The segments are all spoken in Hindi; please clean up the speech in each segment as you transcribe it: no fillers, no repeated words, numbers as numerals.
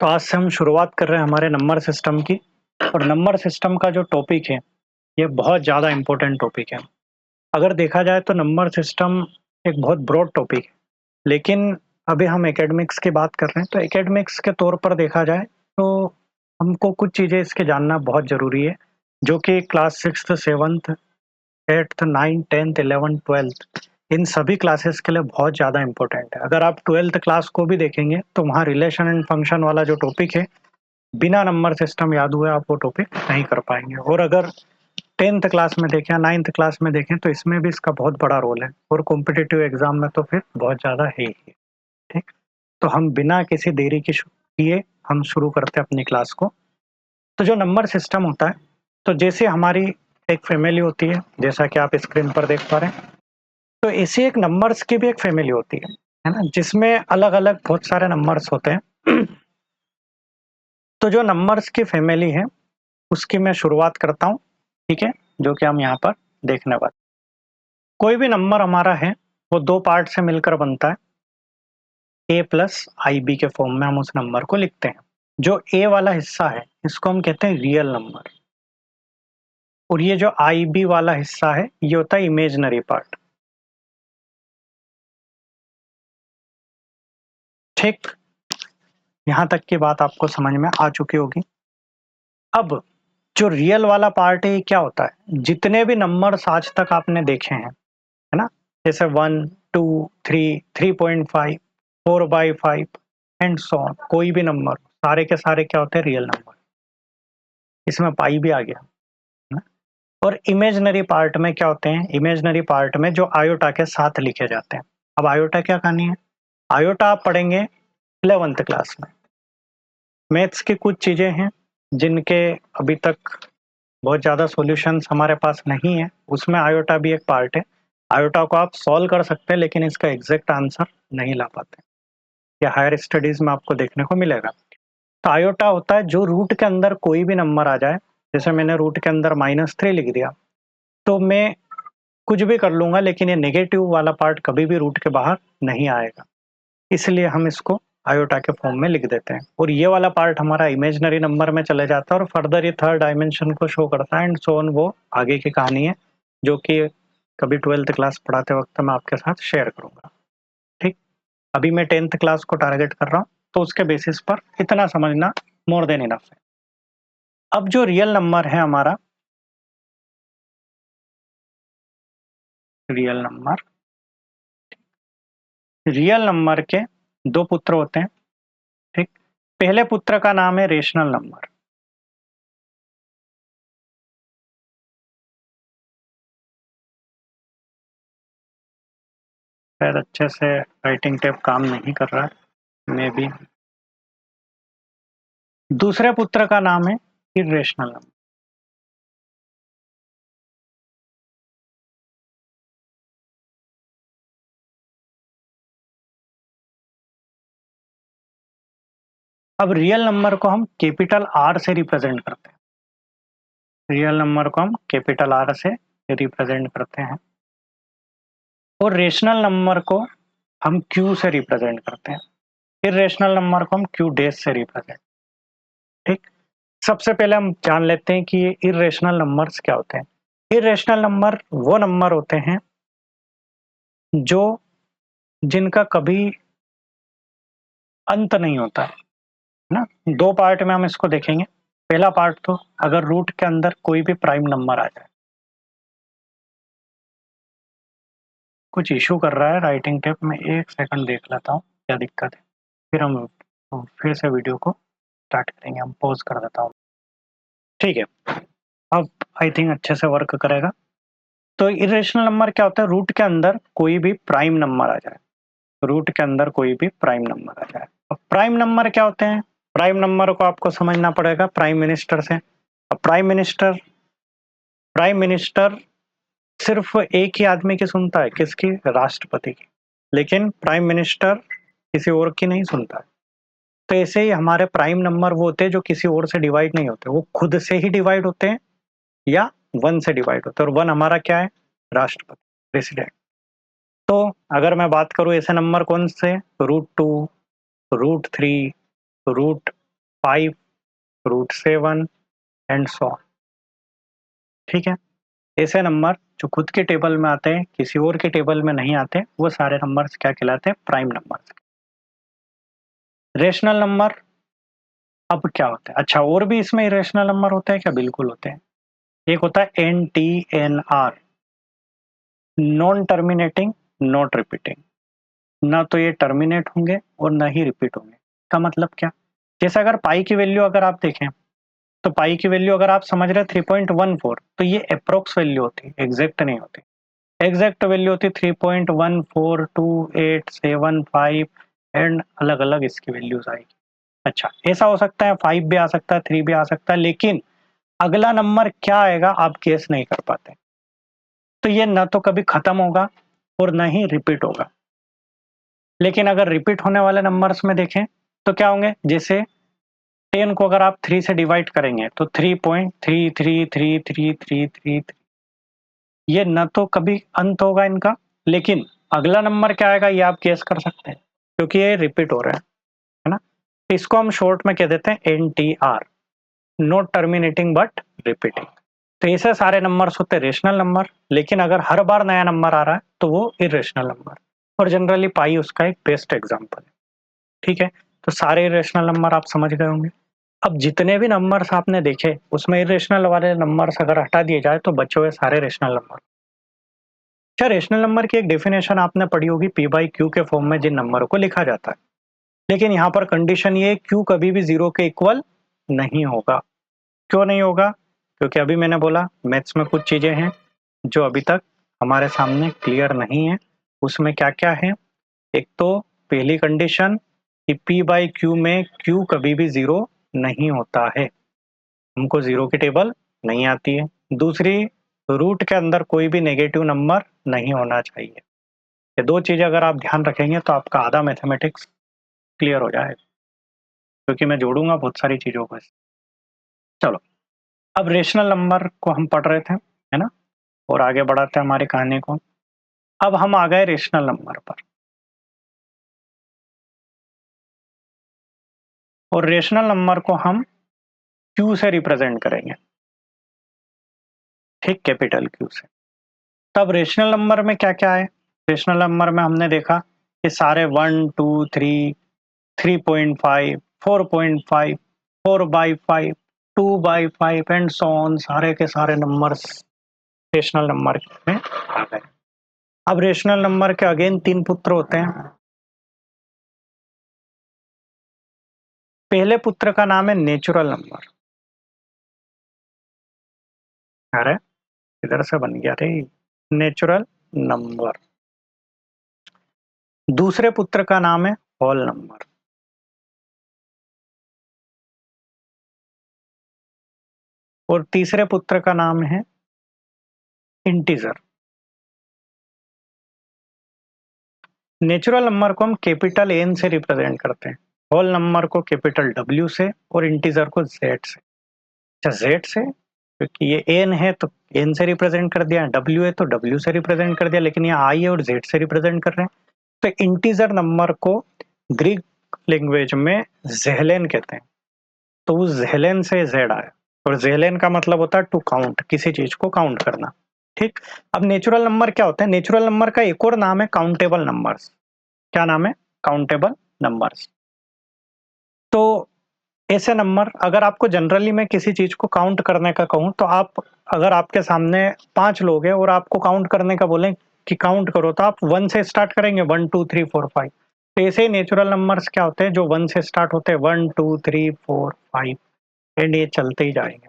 तो आज से हम शुरुआत कर रहे हैं हमारे नंबर सिस्टम की। और नंबर सिस्टम का जो टॉपिक है, ये बहुत ज़्यादा इम्पोर्टेंट टॉपिक है। अगर देखा जाए तो नंबर सिस्टम एक बहुत ब्रॉड टॉपिक है, लेकिन अभी हम एकेडमिक्स की बात कर रहे हैं, तो एकेडमिक्स के तौर पर देखा जाए तो हमको कुछ चीज़ें इसके जानना बहुत ज़रूरी है, जो कि class 6th, 7th, 8th, 9th, 10th, 11th, 12th इन सभी क्लासेस के लिए बहुत ज़्यादा इम्पोर्टेंट है। अगर आप 12th क्लास को भी देखेंगे, तो वहाँ रिलेशन एंड फंक्शन वाला जो टॉपिक है, बिना नंबर सिस्टम याद हुए आप वो टॉपिक नहीं कर पाएँगे। और अगर 10th क्लास में देखें या 9th क्लास में देखें, तो इसमें भी इसका बहुत बड़ा रोल है और कॉम्पिटिटिव एग्ज़ाम में तो फिर बहुत ज़्यादा है ही है, ठीक? तो हम बिना किसी देरी के किए हम शुरू करते हैं अपनी क्लास को। तो जो नंबर सिस्टम होता है, तो जैसे हमारी एक फैमिली होती है, जैसा कि आप स्क्रीन पर देख पा रहे हैं, तो ऐसी एक नंबर्स की भी एक फैमिली होती है ना? जिसमें अलग-अलग बहुत सारे नंबर्स होते हैं। तो जो नंबर्स की फैमिली है, उसकी मैं शुरुआत करता हूँ, ठीक है? जो कि हम यहाँ पर देखने वाले। कोई भी नंबर हमारा है, वो 2 पार्ट से मिलकर बनता है। ए प्लस आई बी के फॉर्म में हम उस नंबर को लिखते हैं। जो ए वाला हिस्सा है, इसको हम कहते हैं रियल नंबर, और ये जो आई बी वाला हिस्सा है, ये होता है इमेजिनरी पार्ट। ठीक? यहाँ तक की बात आपको समझ में आ चुकी होगी। अब जो रियल वाला पार्ट है, ये क्या होता है? जितने भी नंबर्स आज तक आपने देखे हैं, है ना? जैसे 1, 2, 3, 3.5, 4/5 एंड सो ऑन, कोई भी नंबर, सारे के सारे क्या होते हैं? Real number. इसमें पाई भी आ गया, है ना? और इमेजिनरी पार्ट में क्या होते हैं? इमेजिनरी पार्ट में जो आयोटा के साथ लिखे जाते हैं। अब आयोटा क्या कहानी है? आयोटा आप पढ़ेंगे 11th क्लास में। मैथ्स की कुछ चीजें हैं जिनके अभी तक बहुत ज़्यादा सॉल्यूशंस हमारे पास नहीं है, उसमें आयोटा भी एक पार्ट है। आयोटा को आप सॉल्व कर सकते हैं, लेकिन इसका एग्ज़ैक्ट आंसर नहीं ला पाते। ये हायर स्टडीज़ में आपको देखने को मिलेगा। तो आयोटा होता है जो रूट के अंदर कोई भी नंबर आ जाए, जैसे मैंने रूट के अंदर -3 लिख दिया, तो मैं कुछ भी कर लूँगा, लेकिन ये नेगेटिव वाला पार्ट कभी भी रूट के बाहर नहीं आएगा। इसलिए हम इसको आयोटा के फॉर्म में लिख देते हैं, और ये वाला पार्ट हमारा इमेजिनरी नंबर में चले जाता है और फर्दर ये थर्ड डायमेंशन को शो करता है एंड सो ऑन। वो आगे की कहानी है, जो कि कभी 12th क्लास पढ़ाते वक्त मैं आपके साथ शेयर करूंगा। ठीक? अभी मैं 10th क्लास को टारगेट कर रहा हूँ, तो उसके बेसिस पर इतना समझना मोर देन इनफ है। अब जो रियल नंबर है हमारा, रियल नंबर, रियल नंबर के दो पुत्र होते हैं। ठीक? पहले पुत्र का नाम है रेशनल नंबर। शायद अच्छे से राइटिंग टैब काम नहीं कर रहा है, मे बी। दूसरे पुत्र का नाम है इर्रेशनल नंबर। अब रियल नंबर को हम कैपिटल आर से रिप्रेजेंट करते हैं। रियल नंबर को हम कैपिटल आर से रिप्रेजेंट करते हैं, और रेशनल नंबर को हम क्यू से रिप्रेजेंट करते हैं। इर्रेशनल नंबर को हम क्यू डैश से रिप्रेजेंट। ठीक? सबसे पहले हम जान लेते हैं कि ये इर्रेशनल नंबर्स क्या होते हैं। इर्रेशनल नंबर वो नंबर होते हैं जो जिनका कभी अंत नहीं होता है ना? दो पार्ट में हम इसको देखेंगे। पहला पार्ट, तो अगर रूट के अंदर कोई भी प्राइम नंबर आ जाए। कुछ इशू कर रहा है राइटिंग टेप में, एक सेकंड देख लेता हूँ क्या दिक्कत है, फिर हम फिर से वीडियो को स्टार्ट करेंगे। हम पॉज कर देता हूँ। ठीक है, अब आई थिंक अच्छे से वर्क करेगा। तो इरेशनल नंबर क्या होता है? रूट के अंदर कोई भी प्राइम नंबर आ जाए। रूट के अंदर कोई भी प्राइम नंबर आ जाए। अब प्राइम नंबर क्या होते हैं? प्राइम नंबर को आपको समझना पड़ेगा प्राइम मिनिस्टर से। अब प्राइम मिनिस्टर सिर्फ एक ही आदमी की सुनता है, किसकी? राष्ट्रपति की। लेकिन प्राइम मिनिस्टर किसी और की नहीं सुनता है। तो ऐसे ही हमारे प्राइम नंबर वो होते हैं जो किसी और से डिवाइड नहीं होते, वो खुद से ही डिवाइड होते हैं या वन से डिवाइड होते हैं। और वन हमारा क्या है? राष्ट्रपति, प्रेसिडेंट। तो अगर मैं बात करूं ऐसे नंबर कौन से, √2, √3, 5 √7 एंड सो ऑन। ठीक है, ऐसे नंबर जो खुद के टेबल में आते हैं, किसी और के टेबल में नहीं आते, वो सारे नंबर्स क्या कहलाते हैं? Prime numbers. रेशनल नंबर अब क्या होता है? अच्छा, और भी इसमें इरेशनल नंबर होते हैं क्या? बिल्कुल होते हैं। एक होता है NTNR, non terminating not repeating. ना तो ये टर्मिनेट होंगे और ना ही रिपीट होंगे। का मतलब क्या? जैसे अगर पाई की वैल्यू अगर आप देखें, तो पाई की वैल्यू अगर आप समझ रहे हैं 3.14, तो ये अप्रोक्स वैल्यू होती है, एग्जैक्ट नहीं होती। एग्जैक्ट वैल्यू होती है 3.142875 एंड अलग अलग इसकी वैल्यूज आएगी। अच्छा, ऐसा हो सकता है 5 भी आ सकता है, 3 भी आ सकता है, लेकिन अगला नंबर क्या आएगा आप गेस नहीं कर पाते। तो ये ना तो कभी खत्म होगा और ना ही रिपीट होगा। लेकिन अगर रिपीट होने वाले नंबर्स में देखें तो क्या होंगे? जैसे 10 को अगर आप 3 से डिवाइड करेंगे तो 3.3333333, ये न तो कभी अंत होगा इनका, लेकिन अगला नंबर क्या आएगा ये आप गेस कर सकते हैं, क्योंकि ये रिपीट हो रहा है ना? तो इसको हम शॉर्ट में कह देते हैं NTR, not terminating but repeating. तो ऐसे सारे नंबर्स होते हैं रेशनल नंबर, लेकिन अगर हर बार नया नंबर आ रहा है तो वो इरेशनल नंबर, और जनरली पाई उसका एक बेस्ट एग्जांपल है। ठीक है, तो सारे इरेशनल नंबर आप समझ गए होंगे। अब जितने भी नंबर्स आपने देखे उसमें इरेशनल वाले नंबर्स अगर हटा दिए जाए तो बचे हुए सारे रेशनल नंबर। क्या रेशनल नंबर की एक डेफिनेशन आपने पढ़ी होगी, P बाई Q के फॉर्म में जिन नंबरों को लिखा जाता है, लेकिन यहाँ पर कंडीशन ये Q कभी भी 0 के इक्वल नहीं होगा। क्यों नहीं होगा? क्योंकि अभी मैंने बोला मैथ्स में कुछ चीजें हैं जो अभी तक हमारे सामने क्लियर नहीं है। उसमें क्या क्या है? एक तो पहली कंडीशन कि P बाई Q में Q कभी भी 0 नहीं होता है, हमको 0 की टेबल नहीं आती है। दूसरी, रूट के अंदर कोई भी नेगेटिव नंबर नहीं होना चाहिए। ये दो चीजें अगर आप ध्यान रखेंगे तो आपका आधा मैथमेटिक्स क्लियर हो जाएगा, क्योंकि मैं जोड़ूंगा बहुत सारी चीजों को। चलो, अब रेशनल नंबर को हम पढ़ रहे थे, है ना, और आगे बढ़ाते हैं हमारी कहानी को। अब हम आ गए रेशनल नंबर पर, और रेशनल नंबर को हम क्यू से रिप्रेजेंट करेंगे। ठीक, कैपिटल क्यू से। तब रेशनल नंबर में क्या क्या है? रेशनल नंबर में हमने देखा कि सारे 1 2 3 3.5 4.5 4/5 2/5 एंड सो ऑन, सारे के सारे नंबर्स रेशनल नंबर में आ गए। अब रेशनल नंबर के अगेन 3 पुत्र होते हैं। पहले पुत्र का नाम है नेचुरल नंबर। अरे, इधर से बन गया रे, नेचुरल नंबर। दूसरे पुत्र का नाम है होल नंबर। और तीसरे पुत्र का नाम है इंटीजर। नेचुरल नंबर को हम कैपिटल एन से रिप्रेजेंट करते हैं, होल नंबर को कैपिटल डब्ल्यू से, और इंटीजर को जेड से। अच्छा, जेड से क्योंकि ये एन है तो एन से रिप्रेजेंट कर दिया, डब्ल्यू है तो डब्ल्यू से रिप्रेजेंट कर दिया, लेकिन यहाँ आई और जेड से रिप्रेजेंट कर रहे हैं। तो इंटीजर नंबर को ग्रीक लैंग्वेज में जेहलेन कहते हैं, तो उस जेहलेन से जेड आया, और जेहलेन का मतलब होता है टू काउंट, किसी चीज को काउंट करना। ठीक, अब नेचुरल नंबर क्या होता है? नेचुरल नंबर का एक और नाम है काउंटेबल नंबर्स। क्या नाम है? Countable numbers. तो ऐसे नंबर, अगर आपको जनरली मैं किसी चीज को काउंट करने का कहूं, तो आप, अगर आपके सामने 5 लोग हैं और आपको काउंट करने का बोलें कि काउंट करो, तो आप 1 से स्टार्ट करेंगे, 1 2 3 4 5। तो ऐसे ही नेचुरल नंबर्स क्या होते हैं जो 1 से स्टार्ट होते हैं, 1 2 3 4 5 एंड ये चलते ही जाएंगे।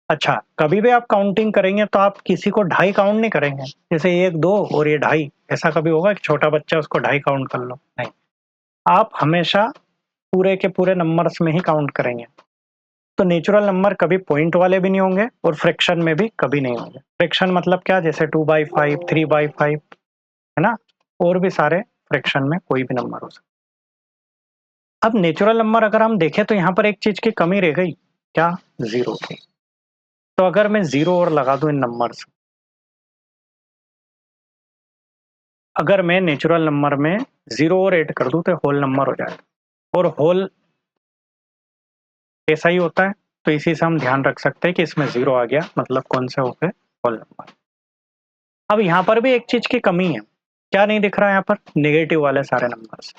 अच्छा, कभी भी आप काउंटिंग करेंगे तो आप किसी को ढाई काउंट नहीं करेंगे, जैसे 1 2 और ये ढाई, ऐसा कभी होगा कि छोटा बच्चा उसको ढाई काउंट कर लो? नहीं, आप हमेशा पूरे के पूरे नंबर्स में ही काउंट करेंगे। तो नेचुरल नंबर कभी पॉइंट वाले भी नहीं होंगे और फ्रैक्शन में भी कभी नहीं होंगे। फ्रैक्शन मतलब क्या? जैसे 2/5 3/5, है ना, और भी सारे फ्रैक्शन में कोई भी नंबर हो सकता है। अब नेचुरल नंबर अगर हम देखें तो यहाँ पर एक चीज की कमी रह गई, क्या? जीरो की। तो अगर मैं जीरो और लगा दूं इन नंबर्स, अगर मैं नेचुरल नंबर में जीरो और ऐड कर दूं तो होल नंबर हो जाएगा। और होल ऐसा ही होता है, तो इसी से हम ध्यान रख सकते हैं कि इसमें 0 आ गया, मतलब कौन से हो गए होल नंबर। अब यहाँ पर भी एक चीज की कमी है, क्या नहीं दिख रहा है यहाँ पर? नेगेटिव वाले सारे नंबर्स।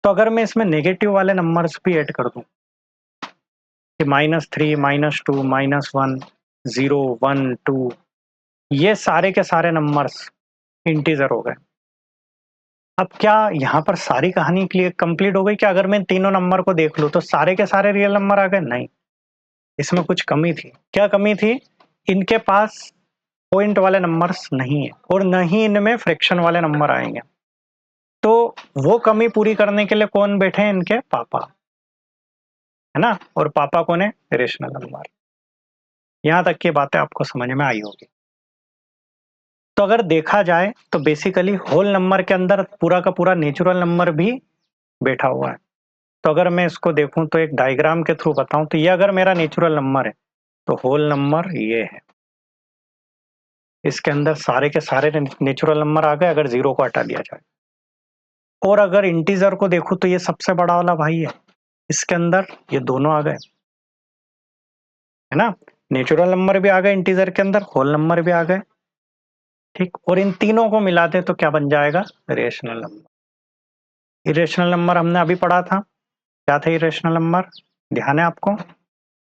तो अगर मैं इसमें नेगेटिव वाले नंबर्स भी ऐड कर दूं कि -3, -2, -1, 0, 1, 2, ये सारे के सारे नंबर्स इंटीजर हो गए। अब क्या यहाँ पर सारी कहानी क्लियर कंप्लीट हो गई? क्या अगर मैं तीनों नंबर को देख लूं तो सारे के सारे रियल नंबर आ गए? नहीं, इसमें कुछ कमी थी। क्या कमी थी? इनके पास पॉइंट वाले नंबर्स नहीं है और न ही इनमें फ्रैक्शन वाले नंबर आएंगे। तो वो कमी पूरी करने के लिए कौन बैठे हैं? इनके पापा, है ना? और पापा कौन है? Rational number. यहाँ तक की बातें आपको समझ में आई होगी। तो अगर देखा जाए तो बेसिकली होल नंबर के अंदर पूरा का पूरा नेचुरल नंबर भी बैठा हुआ है। तो अगर मैं इसको देखूं तो एक डायग्राम के थ्रू बताऊं तो ये अगर मेरा नेचुरल नंबर है तो होल नंबर ये है, इसके अंदर सारे के सारे नेचुरल नंबर आ गए अगर 0 को हटा दिया जाए। और अगर इंटीजर को देखूं तो ये सबसे बड़ा वाला भाई है, इसके अंदर ये दोनों आ गए, है ना? नेचुरल नंबर भी आ गए इंटीजर के अंदर, होल नंबर भी आ गए, ठीक। और इन तीनों को मिला दे तो क्या बन जाएगा? Rational number. इरेशनल नंबर हमने अभी पढ़ा था, क्या था इरेशनल नंबर? ध्यान है आपको?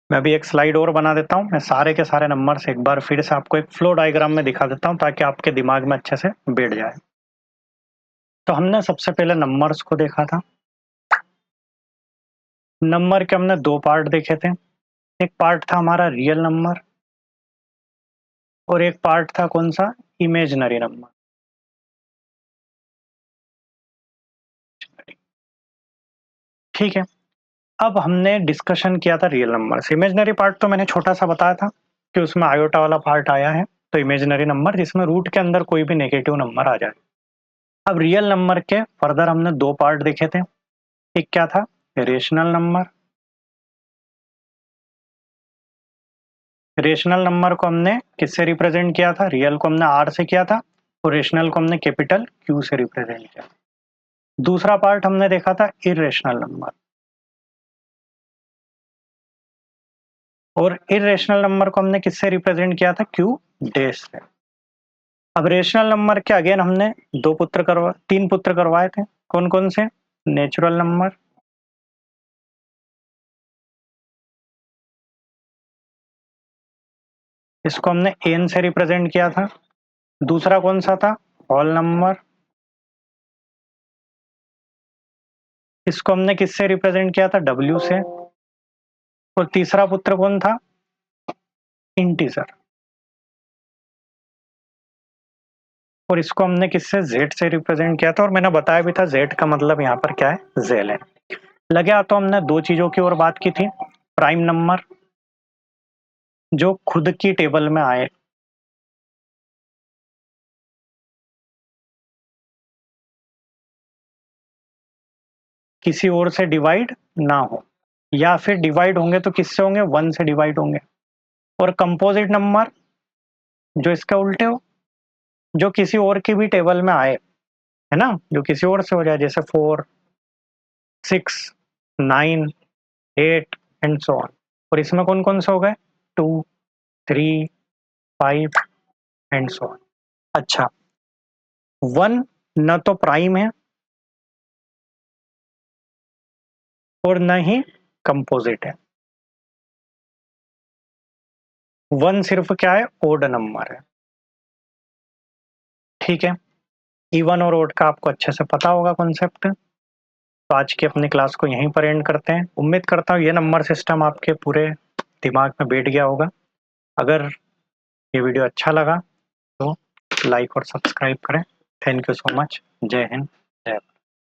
मैं अभी एक स्लाइड और बना देता हूँ, मैं सारे के सारे नंबर्स एक बार फिर से आपको एक फ्लो डायग्राम में दिखा देता हूँ ताकि आपके दिमाग में अच्छे से बैठ जाए। तो हमने सबसे पहले नंबर्स को देखा था। नंबर के हमने दो पार्ट देखे थे, एक पार्ट था हमारा रियल नंबर और एक पार्ट था कौन सा? Imaginary number. ठीक है, अब हमने डिस्कशन किया था रियल नंबर से। इमेजिनरी पार्ट तो मैंने छोटा सा बताया था कि उसमें आयोटा वाला पार्ट आया है, तो इमेजिनरी नंबर जिसमें रूट के अंदर कोई भी नेगेटिव नंबर आ जाए। अब रियल नंबर के फर्दर हमने दो पार्ट देखे थे, एक क्या था? Rational number. रेशनल नंबर को हमने किससे रिप्रेजेंट किया था? रियल को हमने आर से किया था और रेशनल को हमने कैपिटल क्यू से रिप्रेजेंट किया। दूसरा पार्ट हमने देखा था इरेशनल नंबर, और इरेशनल नंबर को हमने किससे रिप्रेजेंट किया था? क्यू डैश से। अब रेशनल नंबर के अगेन हमने तीन पुत्र करवाए थे, कौन कौन से? नेचुरल नंबर, इसको हमने एन से रिप्रेजेंट किया था। दूसरा कौन सा था? होल नंबर, इसको हमने किससे रिप्रेजेंट किया था? डब्ल्यू से। और तीसरा पुत्र कौन था? इंटीजर, और इसको हमने किससे? जेड से रिप्रेजेंट किया था। और मैंने बताया भी था जेड का मतलब यहाँ पर क्या है? जेल है। लगे तो हमने दो चीजों की और बात की थी, प्राइम नंबर जो खुद की टेबल में आए, किसी और से डिवाइड ना हो, या फिर डिवाइड होंगे तो किससे होंगे? 1 से डिवाइड होंगे। और कंपोजिट नंबर जो इसका उल्टे हो, जो किसी और की भी टेबल में आए, है ना, जो किसी और से हो जाए, जैसे 4, 6, 9, 8 एंड सो ऑन। और इसमें कौन कौन से हो गए? 2, 3, 5 एंड सो ऑन। अच्छा, 1 न तो प्राइम है और न ही कंपोजिट है। 1 सिर्फ क्या है? ओड नंबर है। ठीक है, इवन और ओड का आपको अच्छे से पता होगा कॉन्सेप्ट। तो आज की अपनी क्लास को यहीं पर एंड करते हैं। उम्मीद करता हूँ ये नंबर सिस्टम आपके पूरे दिमाग में बैठ गया होगा। अगर ये वीडियो अच्छा लगा तो लाइक और सब्सक्राइब करें। Thank you so much. जय हिंद, जय भारत।